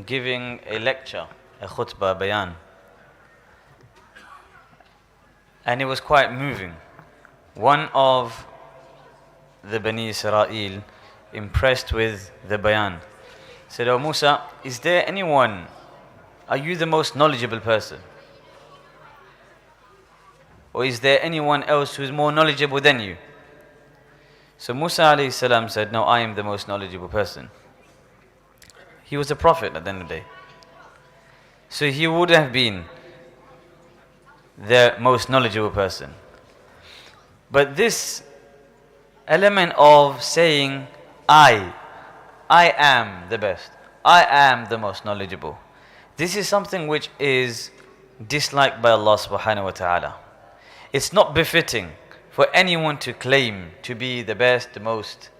giving a lecture, a khutbah bayan. And it was quite moving. One of the Bani Israel, impressed with the bayan, said, "Oh Musa, is there anyone, are you the most knowledgeable person? Or is there anyone else who is more knowledgeable than you?" So Musa alayhi salam said, "No, I am the most knowledgeable person." He was a prophet at the end of the day. So he would have been the most knowledgeable person. But this element of saying, I am the best, I am the most knowledgeable, this is something which is disliked by Allah subhanahu wa ta'ala. It's not befitting for anyone to claim to be the best, the most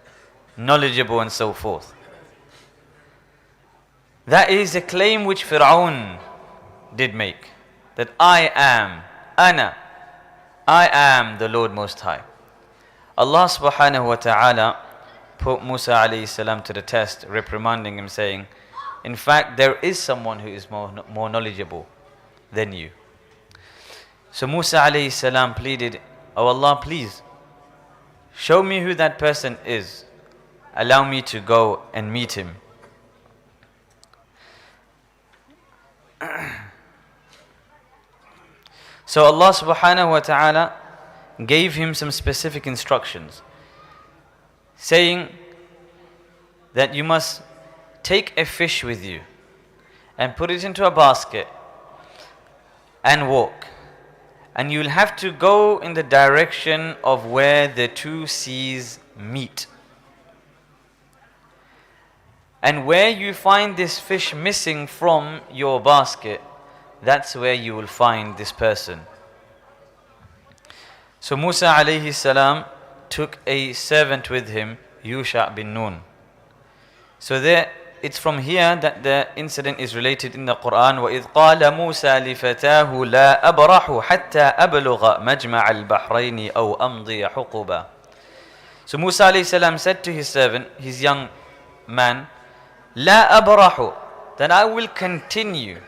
knowledgeable and so forth. That is a claim which Fir'aun did make, that I am the Lord Most High. Allah subhanahu wa ta'ala put Musa alayhi salam to the test, reprimanding him, saying, in fact, there is someone who is more knowledgeable than you. So Musa alayhi salam pleaded, "Oh Allah, please, show me who that person is. Allow me to go and meet him." So Allah subhanahu wa ta'ala gave him some specific instructions, saying that you must take a fish with you and put it into a basket and walk. And you'll have to go in the direction of where the two seas meet. And where you find this fish missing from your basket, that's where you will find this person. So Musa alayhi salam took a servant with him, Yusha bin Nun. So it's from here that the incident is related in the Quran. وَإِذْ قَالَ مُوسَى لِفَتَاهُ لَا أَبْرَحُ حَتَّى أَبْلُغَ مَجْمَعَ الْبَحْرَيْنِ أَوْ أَمْضِيَ حُقُبًا. So Musa alayhi salam said to his servant, his young man, "La abrahu," that I will continue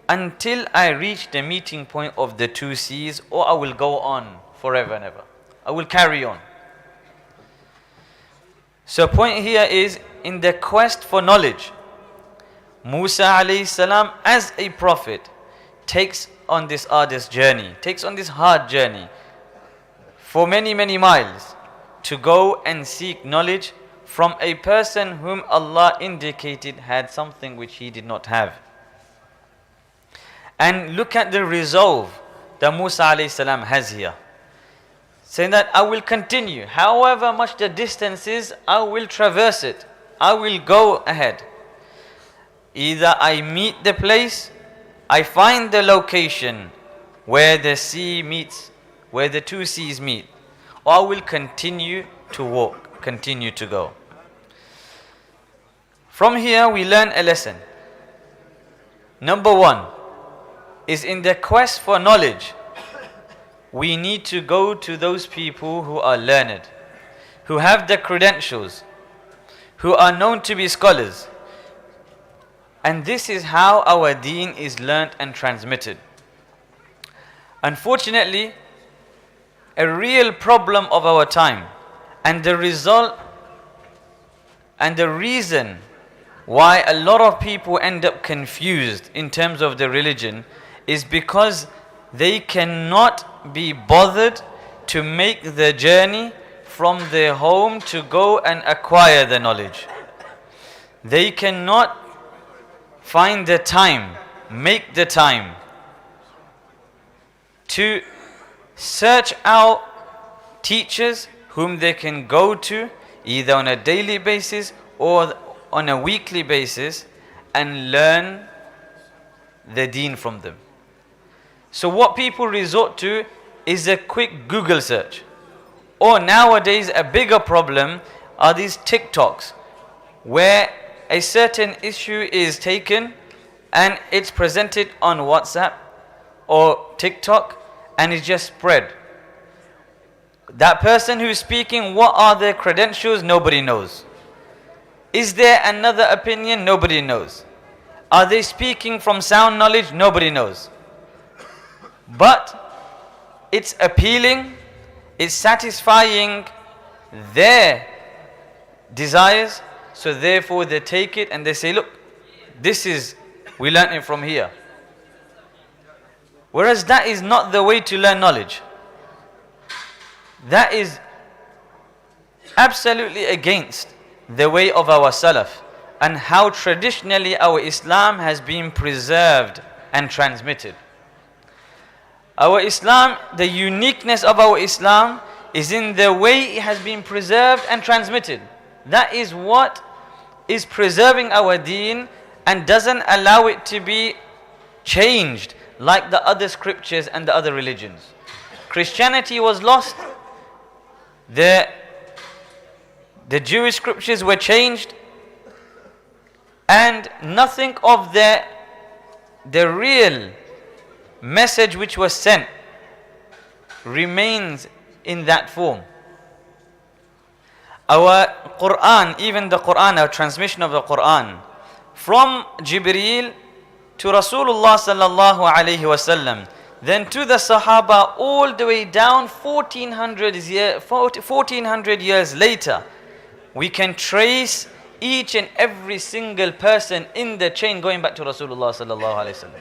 until I reach the meeting point of the two seas, or I will go on forever and ever. I will carry on. So point here is, in the quest for knowledge, Musa alayhi salam as a prophet takes on this arduous journey, takes on this hard journey for many, many miles to go and seek knowledge from a person whom Allah indicated had something which he did not have. And look at the resolve that Musa alayhi salam has here, saying that I will continue, however much the distance is, I will traverse it, I will go ahead. Either I meet the place, I find the location where the sea meets, where the two seas meet, or I will continue to walk, continue to go. From here we learn a lesson. Number one is, in the quest for knowledge, we need to go to those people who are learned, who have the credentials, who are known to be scholars. And this is how our deen is learnt and transmitted. Unfortunately, a real problem of our time, and the result and the reason why a lot of people end up confused in terms of the religion, is because they cannot be bothered to make the journey from their home to go and acquire the knowledge. They cannot find the time, make the time to search out teachers whom they can go to either on a daily basis or on a weekly basis and learn the deen from them. So what people resort to is a quick Google search. Or nowadays a bigger problem are these TikToks, where a certain issue is taken and it's presented on WhatsApp or TikTok and it's just spread. That person who's speaking, what are their credentials? Nobody knows. Is there another opinion? Nobody knows. Are they speaking from sound knowledge? Nobody knows. But it's appealing, it's satisfying their desires, so therefore they take it and they say, look, we learnt it from here. Whereas that is not the way to learn knowledge. That is absolutely against the way of our Salaf and how traditionally our Islam has been preserved and transmitted. Our Islam, the uniqueness of our Islam is in the way it has been preserved and transmitted. That is what is preserving our deen and doesn't allow it to be changed like the other scriptures and the other religions. Christianity was lost. The Jewish scriptures were changed, and nothing of the real message which was sent remains in that form. Our Quran, even the Quran, our transmission of the Quran, from Jibreel to Rasulullah sallallahu alaihi wasallam, then to the Sahaba, all the way down 1400 years later, we can trace each and every single person in the chain going back to Rasulullah sallallahu alaihi wasallam.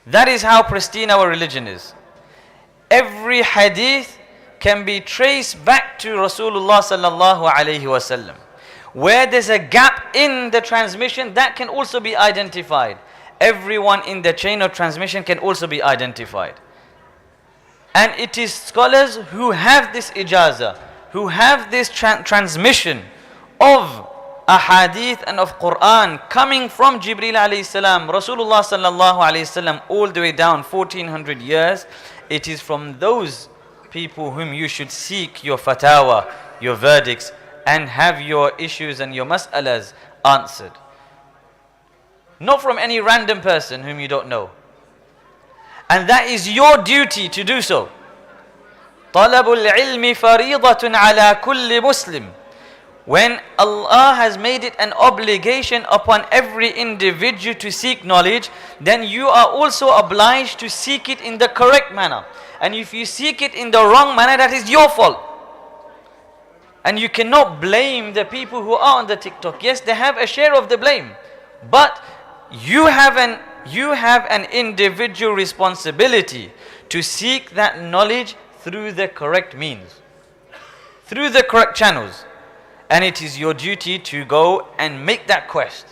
That is how pristine our religion is. Every hadith can be traced back to Rasulullah sallallahu alaihi wasallam. Where there's a gap in the transmission, that can also be identified. Everyone in the chain of transmission can also be identified. And it is scholars who have this ijazah, who have this transmission of ahadith and of Quran coming from Jibreel alayhi salam, Rasulullah sallallahu alayhi salam, all the way down 1400 years. It is from those people whom you should seek your fatawa, your verdicts, and have your issues and your mas'alas answered. Not from any random person whom you don't know. And that is your duty to do so. طلب العلم فريضة على كل مسلم. When Allah has made it an obligation upon every individual to seek knowledge, then you are also obliged to seek it in the correct manner. And if you seek it in the wrong manner, that is your fault. And you cannot blame the people who are on the TikTok. Yes, they have a share of the blame. But you have an individual responsibility to seek that knowledge through the correct means, through the correct channels. And it is your duty to go and make that quest,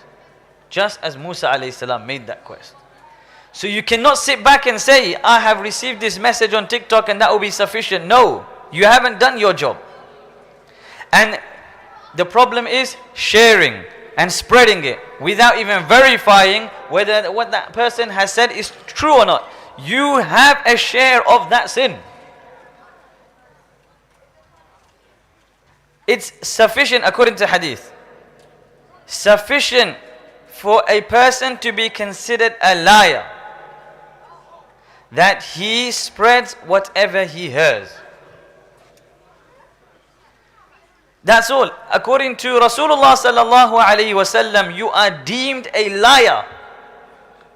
just as Musa alayhi salam made that quest. So you cannot sit back and say, I have received this message on TikTok and that will be sufficient. No, you haven't done your job. And the problem is sharing and spreading it without even verifying whether what that person has said is true or not. You have a share of that sin. It's sufficient, according to hadith, sufficient for a person to be considered a liar that he spreads whatever he hears. That's all. According to Rasulullah sallallahu alaihi wasallam, you are deemed a liar.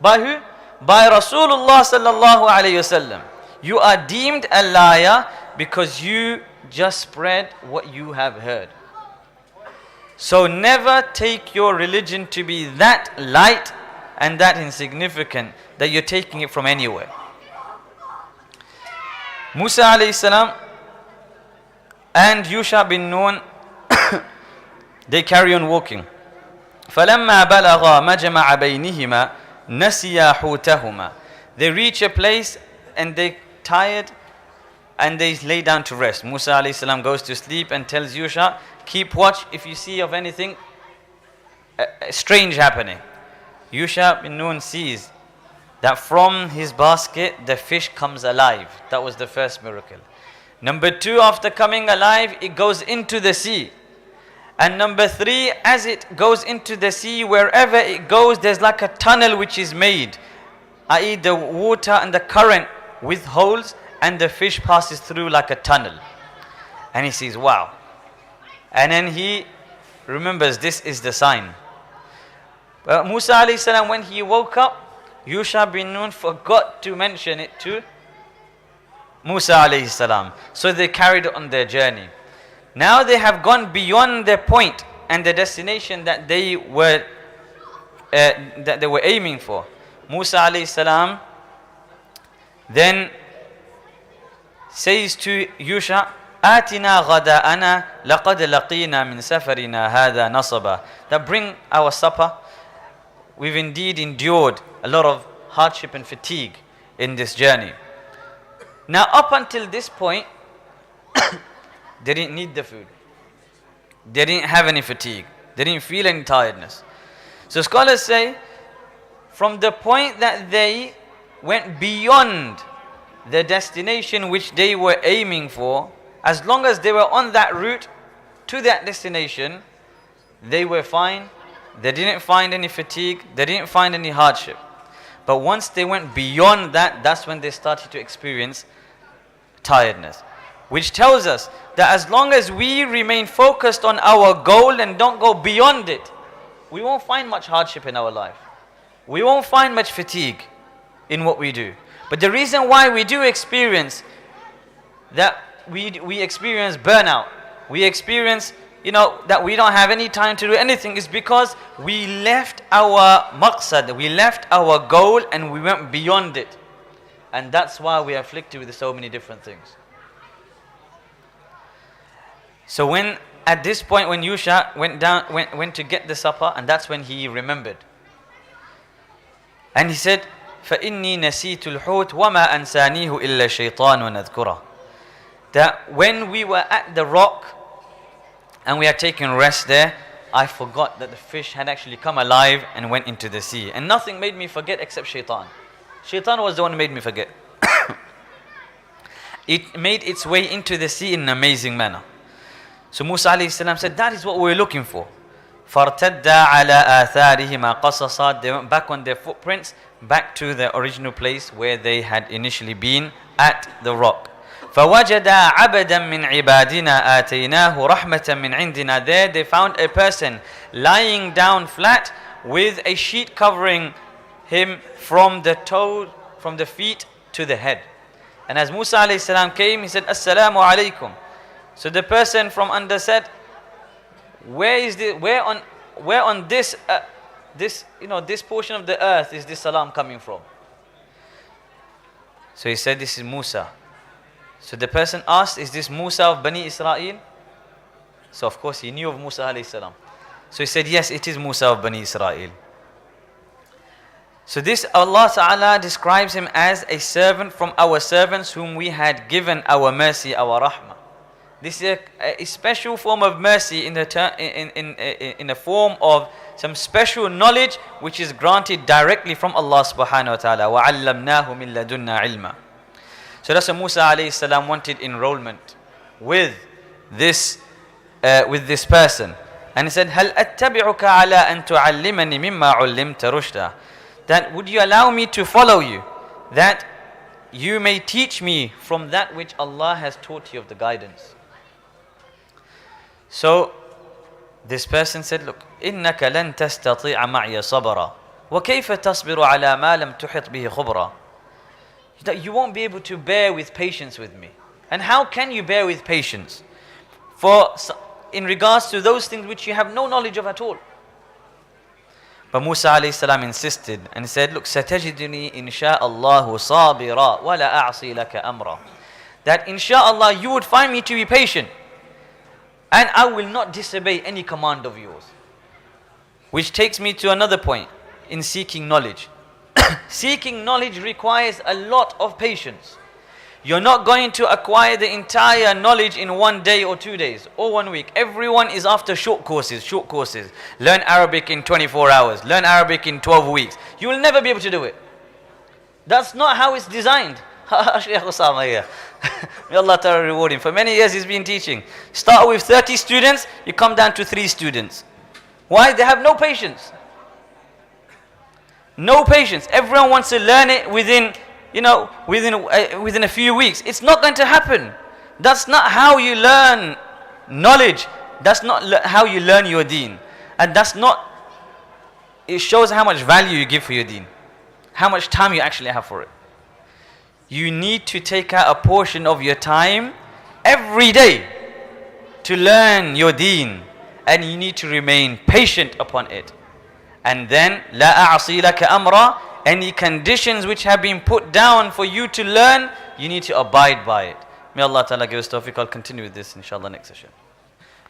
By who? By Rasulullah sallallahu alaihi wasallam. You are deemed a liar because you just spread what you have heard. So never take your religion to be that light and that insignificant that you're taking it from anywhere. Musa alayhi salam and Yusha bin Nun, they carry on walking. فَلَمَّا بَلَغَا مَجْمَعَ بَيْنِهِمَا نَسِيَا حُوتَهُمَا. They reach a place and they tired and they lay down to rest. Musa alayhi salam goes to sleep and tells Yusha, keep watch if you see of anything strange happening. Yusha bin Nun sees that from his basket the fish comes alive. That was the first miracle. Number 2, after coming alive, it goes into the sea. And number 3, as it goes into the sea, wherever it goes, there's like a tunnel which is made, i.e. the water and the current with holes, and the fish passes through like a tunnel. And he says, wow. And then he remembers this is the sign. But Musa alayhi salam, when he woke up, Yusha bin Nun forgot to mention it to Musa alayhi salam. So they carried on their journey. Now they have gone beyond their point and the destination that they were aiming for. Musa alayhi salam then says to Yusha, "Atina ghada'ana laqad laqina min safarina hadha nasaba." That bring our supper. We've indeed endured a lot of hardship and fatigue in this journey. Now up until this point, they didn't need the food. They didn't have any fatigue. They didn't feel any tiredness. So scholars say, from the point that they went beyond the destination which they were aiming for, as long as they were on that route to that destination, they were fine. They didn't find any fatigue. They didn't find any hardship. But once they went beyond that, that's when they started to experience tiredness. Which tells us that as long as we remain focused on our goal and don't go beyond it, we won't find much hardship in our life. We won't find much fatigue in what we do. But the reason why we do experience that, we experience burnout, we experience that we don't have any time to do anything, is because we left our maqsad, we left our goal and we went beyond it. And that's why we are afflicted with so many different things. So when at this point when Yusha went to get the supper, and that's when he remembered. And he said, فَإِنِّي نَسِيتُ الْحُوتِ وَمَا أَنْسَانِيهُ إِلَّا الشَّيْطَانُ وَنَذْكُرَهُ. That when we were at the rock and we had taken rest there, I forgot that the fish had actually come alive and went into the sea. And nothing made me forget except shaitan. Shaitan was the one who made me forget. It made its way into the sea in an amazing manner. So Musa alayhi salam said, that is what we're looking for. فَارْتَدَّ عَلَىٰ آثَارِهِمَا قَصَصًا. They went back on their footprints, back to the original place where they had initially been, at the rock. فَوَجَدَا عَبَدًا مِّنْ عِبَادِنَا آتَيْنَاهُ رَحْمَةً مِّنْ عِنْدِنَا. There they found a person lying down flat with a sheet covering him from the feet to the head. And as Musa alayhi salam came, he said, "Assalamu alaikum." So the person from under said, where on this this portion of the earth is this salam coming from? So he said, this is Musa. So the person asked, is this Musa of Bani Israel? So of course he knew of Musa alayhi salam. So he said, yes, it is Musa of Bani Israel. So this Allah Ta'ala describes him as a servant from our servants whom we had given our mercy, our rahmah. This is a special form of mercy in the form of some special knowledge which is granted directly from Allah Subhanahu wa Ta'ala. وَعَلَّمْنَاهُ مِن لَدُنَّا عِلْمًا. So that's why Musa alayhi salam wanted enrollment with this person. And he said, هَلْ أَتَّبِعُكَ عَلَىٰ أَن تُعَلِّمَنِ مِمَّا عُلِّمْتَ رُشْدًا. That would you allow me to follow you, that you may teach me from that which Allah has taught you of the guidance. So this person said, look, إِنَّكَ لَن تَسْتَطِيعَ مَعْيَ صَبْرًا وَكَيْفَ تَصْبِرُ عَلَى مَا لَمْ تُحِطْ بِهِ خُبْرًا. That you won't be able to bear with patience with me. And how can you bear with patience in regards to those things which you have no knowledge of at all? But Musa alayhi salam insisted and said, look, سَتَجِدُنِي إِنْ شَاءَ اللَّهُ صَابِرًا وَلَا أَعْصِي لَكَ أَمْرًا. That inshaAllah you would find me to be patient and I will not disobey any command of yours. Which takes me to another point in seeking knowledge. Seeking knowledge requires a lot of patience. You're not going to acquire the entire knowledge in 1 day or 2 days or 1 week. Everyone is after short courses. Learn Arabic in 24 hours. Learn Arabic in 12 weeks. You will never be able to do it. That's not how it's designed. Shaykh Osama here. May Allah Ta'ala reward him. For many years he's been teaching. Start with 30 students, you come down to 3 students. Why? They have no patience. No patience. Everyone wants to learn it within a few weeks. It's not going to happen. That's not how you learn knowledge. That's not how you learn your deen. And that's not, it shows how much value you give for your deen. How much time you actually have for it. You need to take out a portion of your time every day to learn your deen. And you need to remain patient upon it. And then, لا أعصي لك أمرا, any conditions which have been put down for you to learn, you need to abide by it. May Allah Ta'ala give us tawfiq. I'll continue with this inshallah next session.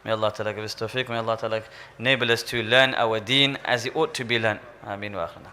May Allah Ta'ala give us tawfiq. May Allah Ta'ala enable us to learn our deen as it ought to be learned. Ameen wa akhirna.